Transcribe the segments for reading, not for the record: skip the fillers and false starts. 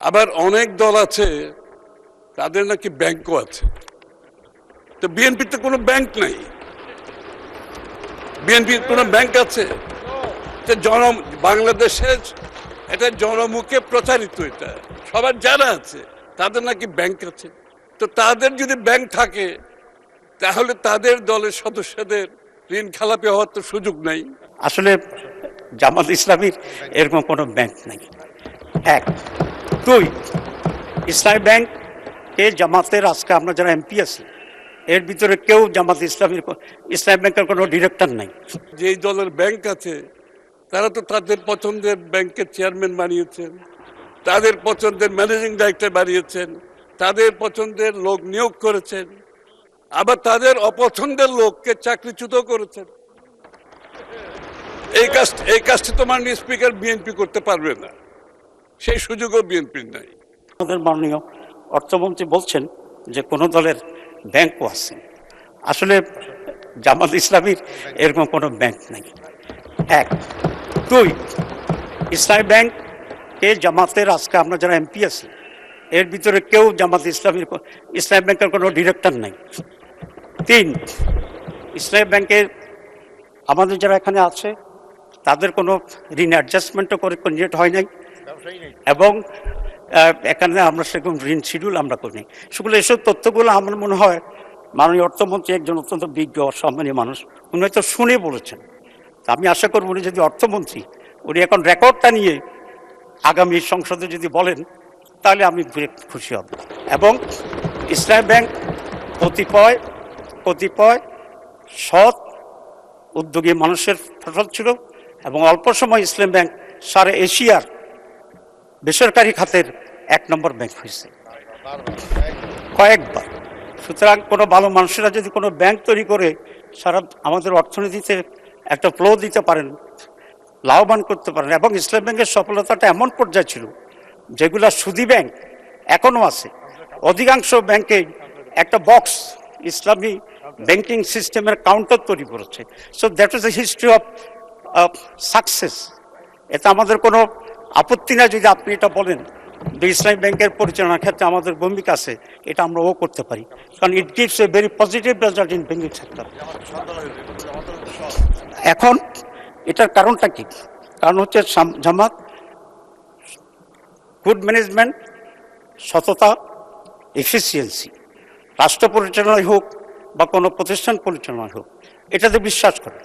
আবার অনেক দল আছে তাদের নাকি ব্যাংকও আছে। তো বিএনপির তো কোনো ব্যাংক নাই। বিএনপির কোনো ব্যাংক আছে? বাংলাদেশের এটা জনমুখে প্রচারিত, এটা সবার যারা আছে তাদের নাকি ব্যাংক আছে। তো তাদের যদি ব্যাংক থাকে তাহলে তাদের দলের সদস্যদের ঋণ খেলাপি হওয়ার তো সুযোগ নাই। আসলে জামাত ইসলামীর এরকম কোনো ব্যাংক নাই। এক, দুই, ইসলামী ব্যাংক জামাতের আজকে আমরা যারা এমপি আছি এর ভিতরে কেউ জামাত ইসলামী ব্যাংকের কোনো ডিরেক্টর নাই। যেই দলের ব্যাংক আছে তারা তো তাদের পছন্দের ব্যাংকের চেয়ারম্যান বানিয়েছেন, তাদের পছন্দের ম্যানেজিং ডাইরেক্টর বানিয়েছেন, তাদের পছন্দের লোক নিয়োগ করেছেন, আবার তাদের অপছন্দের লোককে চাকরিচ্যুত করেছেন। এই কাজটি তো মাননীয় স্পিকার বিএনপি করতে পারবে না, সেই সুযোগও বিএনপির নাই। আমাদের মাননীয় অর্থমন্ত্রী বলছেন যে কোনো দলের ব্যাংকও আছে। আসলে জামাত ইসলামীর এরকম কোনো ব্যাংক নাই। এক, দুই, ইসলামী ব্যাংক জামাতের আজকে আমরা যারা এমপি আছি এর ভিতরে কেউ জামাত ইসলামী ব্যাংকের কোনো ডিরেক্টর নাই। তিন, ইসলামী ব্যাংকের আমাদের যারা এখানে আছে তাদের কোনো ঋণ অ্যাডজাস্টমেন্টও করে কন্ডিডেট হয় নাই, এবং এখানে আমরা সেরকম ঋণ শিডিউল আমরা করি। সেগুলো এসব তথ্যগুলো আমার মনে হয় মাননীয় অর্থমন্ত্রী একজন অত্যন্ত বিজ্ঞ সম্মানীয় মানুষ, উনি হয়তো শুনে বলেছেন। আমি আশা করব উনি যদি অর্থমন্ত্রী উনি এখন রেকর্ডটা নিয়ে আগামী সংসদে যদি বলেন তাহলে আমি খুশি হব। এবং ইসলামী ব্যাংক কতিপয় সৎ উদ্যোগী মানুষের ফসল ছিল, এবং অল্প সময় ইসলামী ব্যাংক সারা এশিয়ার বেসরকারি খাতের 1 নম্বর ব্যাংক হয়েছে কয়েকবার। সুতরাং কোনো ভালো মানুষেরা যদি কোনো ব্যাংক তৈরি করে সারা আমাদের অর্থনীতিতে একটা ফ্লো দিতে পারেন, লাভবান করতে পারেন। এবং ইসলামী ব্যাংকের সফলতাটা এমন পর্যায়ে ছিল যেগুলা সুদী ব্যাংক এখনও আছে। অধিকাংশ ব্যাংকে একটা বক্স ইসলামী ব্যাংকিং সিস্টেমের কাউন্টার তৈরি করেছে। So that is the history of success. এতে আমাদের কোনো আপত্তি না যদি আপনি এটা বলেন যে ইসলামী ব্যাংকের পরিচালনার ক্ষেত্রে আমাদের ভূমিকা আছে, এটা আমরা করতে পারি, কারণ it gives a very positive result in banking sector. এখন এটার কারণটা কি? কারণ হচ্ছে জামাত গুড ম্যানেজমেন্ট, সততা, এফিসিয়েন্সি, রাষ্ট্র পরিচালনায় হোক বা কোনো প্রতিষ্ঠান পরিচালনায় হোক, এটাতে বিশ্বাস করে।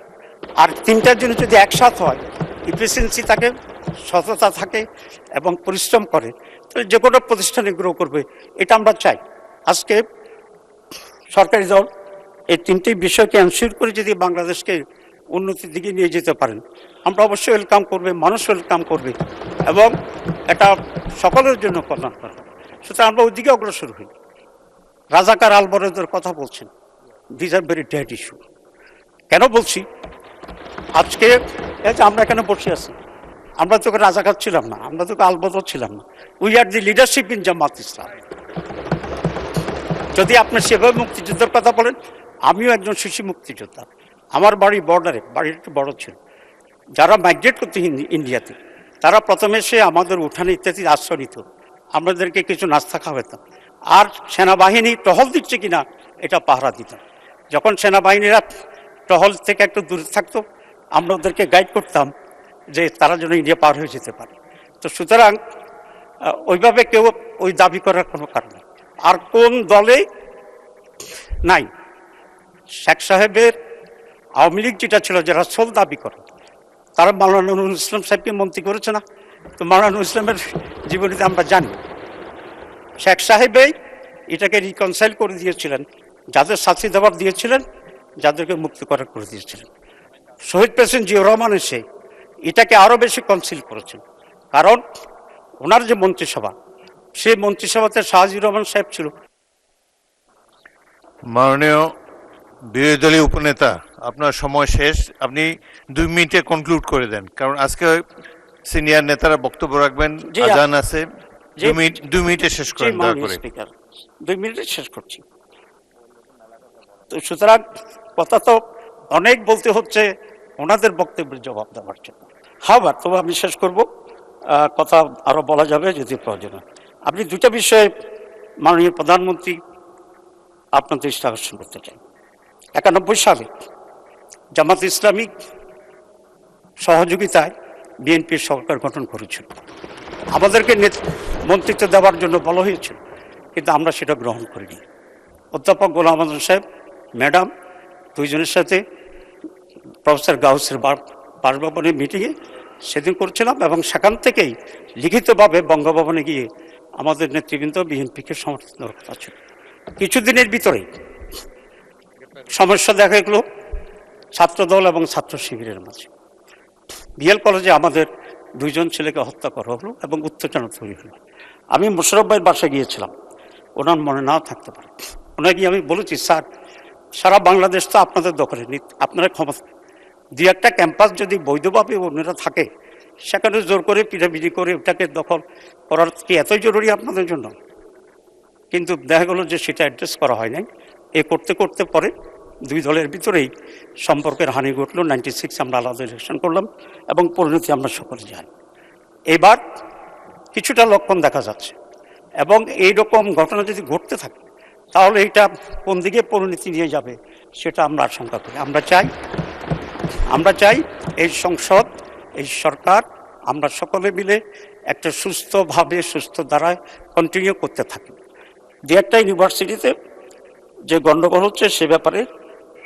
আর তিনটার জন্য যদি একসাথ হয়, এফিসিয়েন্সি থাকে, সততা থাকে এবং পরিশ্রম করে, তাহলে যে কোনো প্রতিষ্ঠানে গ্রো করবে, এটা আমরা চাই। আজকে সরকারি দল এই তিনটি বিষয়কে এনশিওর করে যদি বাংলাদেশকে উন্নতির দিকে নিয়ে যেতে পারেন, আমরা অবশ্যই ওয়েলকাম করবে, মানুষ ওয়েলকাম করবে, এবং এটা সকলের জন্য কল্যাণকর। সুতরাং আমরা ওইদিকে অগ্রসর হই। রাজাকার আলবরেজের কথা বলছেন, this are very dead issue. কেন বলছি? আজকে আমরা এখানে বসে আছি, আমরা তোকে রাজাকার ছিলাম না, আমরা তোকে আলবদর ছিলাম না। We are the leadership in Jamaat Islam. যদি আপনি সেভাবে মুক্তিযুদ্ধের কথা বলেন, আমিও একজন শিশু মুক্তিযোদ্ধা। আমার বাড়ি বর্ডারে, বাড়ি একটু বড় ছিল। যারা মাইগ্রেট করতে ইন্ডিয়াতে, তারা প্রথমে সে আমাদের উঠানে ইত্যাদি আশ্রয় নিত, আমাদেরকে কিছু নাস্তা খাওয়াতাম, আর সেনাবাহিনী টহল দিচ্ছে কিনা এটা পাহারা দিতাম। যখন সেনাবাহিনীরা টহল থেকে একটু দূরে থাকতো, আমরা ওদেরকে গাইড করতাম যে তারা যেন ইন্ডিয়া পার হয়ে যেতে পারে। তো সুতরাং ওইভাবে কেউ ওই দাবি করার কোনো কারণ নেই। আর কোন দলে নাই। শেখ সাহেবের আওয়ামী লীগ যেটা ছিল, যারা সোল দাবি করে, তারা মাওলানা নুরুল ইসলাম সাহেবকে মন্ত্রী করেছে না? তো মাওলানা নুরুল ইসলামের জীবনীতে আমরা জানি শেখ সাহেবেই এটাকে রিকনসাইল করে দিয়েছিলেন, যাদের শাস্তি দেওয়ার দিয়েছিলেন, যাদেরকে মুক্ত করার করে দিয়েছিলেন। শহীদ প্রেসিডেন্ট জিয়াউর রহমান এসে এটাকে আরও বেশি কনসিল করেছেন, কারণ ওনার যে মন্ত্রিসভা, সেই মন্ত্রিসভাতে শাহজিউর রহমান সাহেব ছিল। মাননীয় বিরোধী দলীয় উপনেতা, আপনার সময় শেষ, আপনি 2 মিনিটে কনক্লুড করে দেন, কারণ আজকে সিনিয়র নেতারা বক্তব্য রাখবেন, আজান আছে। 2 মিনিটে শেষ করেন দয়া করে। 2 মিনিটে শেষ করছি। তো সুতরাং কথা তো অনেক বলতে হচ্ছে ওনাদের বক্তব্যের জবাব দেওয়ার জন্য। তবে আমি শেষ করব, কথা আরো বলা যাবে যদি প্রয়োজন হয়। আপনি দুটো বিষয়ে মাননীয় প্রধানমন্ত্রী আপনার দৃষ্টি আকর্ষণ করতে চাই। 91 সালে জামাত ইসলামী সহযোগিতায় বিএনপির সরকার গঠন করেছিল। আমাদেরকে মন্ত্রিত্ব দেওয়ার জন্য বলা হয়েছিল, কিন্তু আমরা সেটা গ্রহণ করিনি। অধ্যাপক গোলাম আজম সাহেব, ম্যাডাম, দুইজনের সাথে প্রফেসর গাউসের বাসভবনে মিটিংয়ে সেদিন করছিলাম, এবং সেখান থেকেই লিখিতভাবে বঙ্গভবনে গিয়ে আমাদের নেতৃবৃন্দ বিএনপিকে সমর্থন দেওয়ার কথা ছিল। কিছুদিনের ভিতরেই সমস্যা দেখা গেল ছাত্রদল এবং ছাত্র শিবিরের মাঝে। বিএল কলেজে আমাদের দুইজন ছেলেকে হত্যা করা হলো এবং উত্তেজনা তৈরি হলো। আমি মোশাররফ ভাইয়ের বাসায় গিয়েছিলাম, ওনার মনে নাও থাকতে পারে। ওনাকে আমি বলেছি, স্যার সারা বাংলাদেশ তো আপনাদের দখলে, আপনারা ক্ষমতা, দুই একটা ক্যাম্পাস যদি বৈধভাবে অন্যরা থাকে সেখানে জোর করে পিটাপিটি করে ওটাকে দখল করার কি এতই জরুরি আপনাদের জন্য? কিন্তু দেখা গেল যে সেটা অ্যাড্রেস করা হয় নাই। এ করতে করতে পরে দুই দলের ভিতরেই সম্পর্কের হানি ঘটল। 96 আমরা আলাদা ইলেকশন করলাম এবং পরিণতি আমরা সকলে জানি। এবার কিছুটা লক্ষণ দেখা যাচ্ছে, এবং এইরকম ঘটনা যদি ঘটতে থাকে তাহলে এটা কোন দিকে পরিণতি নিয়ে যাবে সেটা আমরা আশঙ্কা করি। আমরা চাই এই সংসদ, এই সরকার, আমরা সকলে মিলে একটা সুস্থভাবে, সুস্থ ধারায় কন্টিনিউ করতে থাকি। যে একটা ইউনিভার্সিটিতে যে গণ্ডগোল হচ্ছে সে ব্যাপারে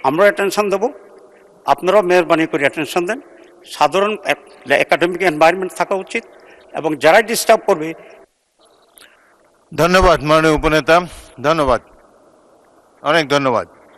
আমরা অ্যাটেনশন দেব, আপনারাও মেহরবানি করে অ্যাটেনশন দেন। সাধারণ একাডেমিক এনভায়রনমেন্ট থাকা উচিত, এবং যারাই ডিস্টার্ব করবে। ধন্যবাদ মাননীয় উপনেতা, ধন্যবাদ, অনেক ধন্যবাদ।